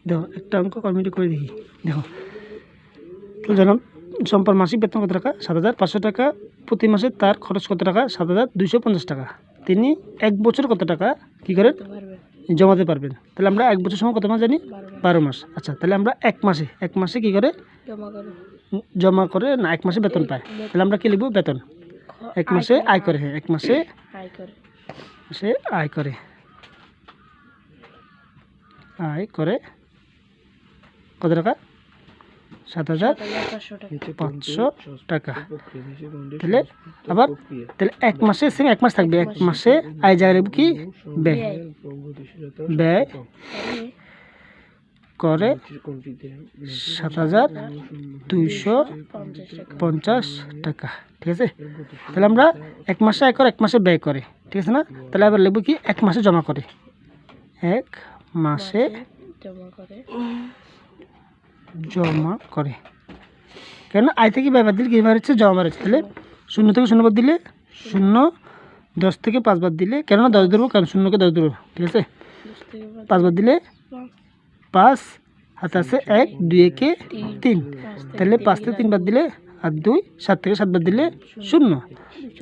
দেখো একটা অঙ্ক কমিটি করে দেখি। দেখো তো জানাম সম্পার মাসিক বেতন কত টাকা? ৭,৫০০ টাকা। প্রতি মাসে তার খরচ কত টাকা? ৭,২৫০ টাকা। তিনি এক বছর কত টাকা কী করেন জমাতে পারবেন? তাহলে আমরা এক বছর সময় কত মাস জানি? ১২ মাস। আচ্ছা, তাহলে আমরা এক মাসে কী করে জমা করে না এক মাসে বেতন পায়? তাহলে আমরা কী লিখব? বেতন। এক মাসে আয় করে। হ্যাঁ, এক মাসে আয় করে কত টাকা? ৭,৫০০ টাকা। তাহলে আবার তাহলে এক মাসে সেম এক মাস থাকবে। এক মাসে আয় জায়গায় লিখব কি? ব্যয় করে ৭,২৫০ টাকা। ঠিক আছে, তাহলে আমরা এক মাসে আয় করে এক মাসে ব্যয় করে, ঠিক আছে না? তাহলে আবার লিখব কি? এক মাসে জমা করে। এক মাসে জমা করে। কেন আয় থেকে ব্যয় বাদ দিলে কী বার হচ্ছে? জমা বার হচ্ছে। তাহলে ০ থেকে ০ বাদ দিলে ০, ১০ থেকে ৫ বাদ দিলে, কেননা ১০ ধরবো, কারণ ০কে ১০ ধরবো, ঠিক আছে? ৫ বাদ দিলে ৫, হাতে আছে ১, ২ একে ৩, তাহলে ৫ থেকে ৩ বাদ দিলে আর ২, ৭ থেকে ৭ বাদ দিলে ০,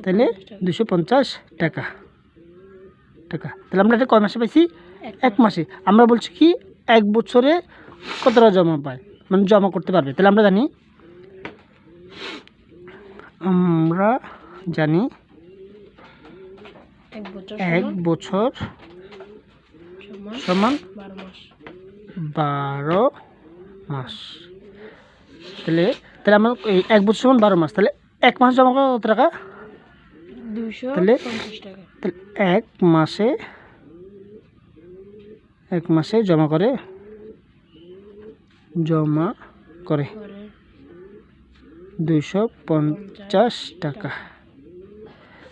তাহলে ২৫০ টাকা। তাহলে আমরা এটা কয় মাসে পাইছি? এক মাসে। আমরা বলছি কি এক বছরে কত টাকা জমা পায়, মানে জমা করতে পারবে। তাহলে আমরা জানি এক বছর সমান ১২ মাস। তাহলে আমরা এক বছর সমান ১২ মাস। তাহলে এক মাস জমা করা কত টাকা? ২৫০ টাকা। তাহলে এক মাসে জমা করে ২৫০ টাকা।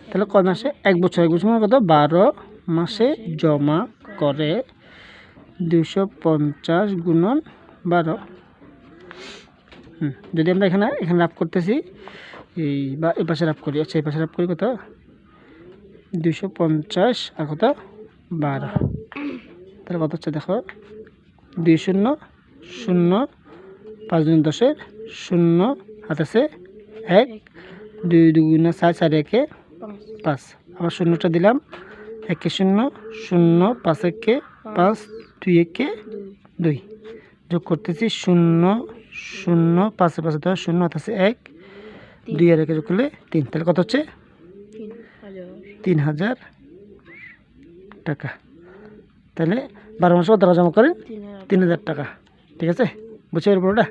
তাহলে কয় মাসে? এক বছর মানে কত? ১২ মাসে জমা করে ২৫০ গুণন ১২। যদি আমরা এখানে রাফ করতেছি, বা এই পাশে রাফ করি। আচ্ছা, এই পাশে রাফ করি কত? ২৫০ আর কত? ১২। তাহলে কত হচ্ছে দেখো, ২ শূন্য ০, ৫ দুগুণ ১০, ০ হাত আছে ১, ২ দুগুণ ৪, ৪ একে ৫, আবার ০টা দিলাম, ১ ০, ০ ৫ একে ৫, ২ একে ২, যোগ করতেছি ০ ০, ৫ ৫ 10, ০ হাত আছে ১, ২ আর একে যোগ করলে ৩। তাহলে কত হচ্ছে? ৩,০০০ টাকা। তাহলে ১২ মাসে কত টাকা জমা করেন? ৩,০০০ টাকা। ঠিক আছে, বুঝছো এর পুরোটা?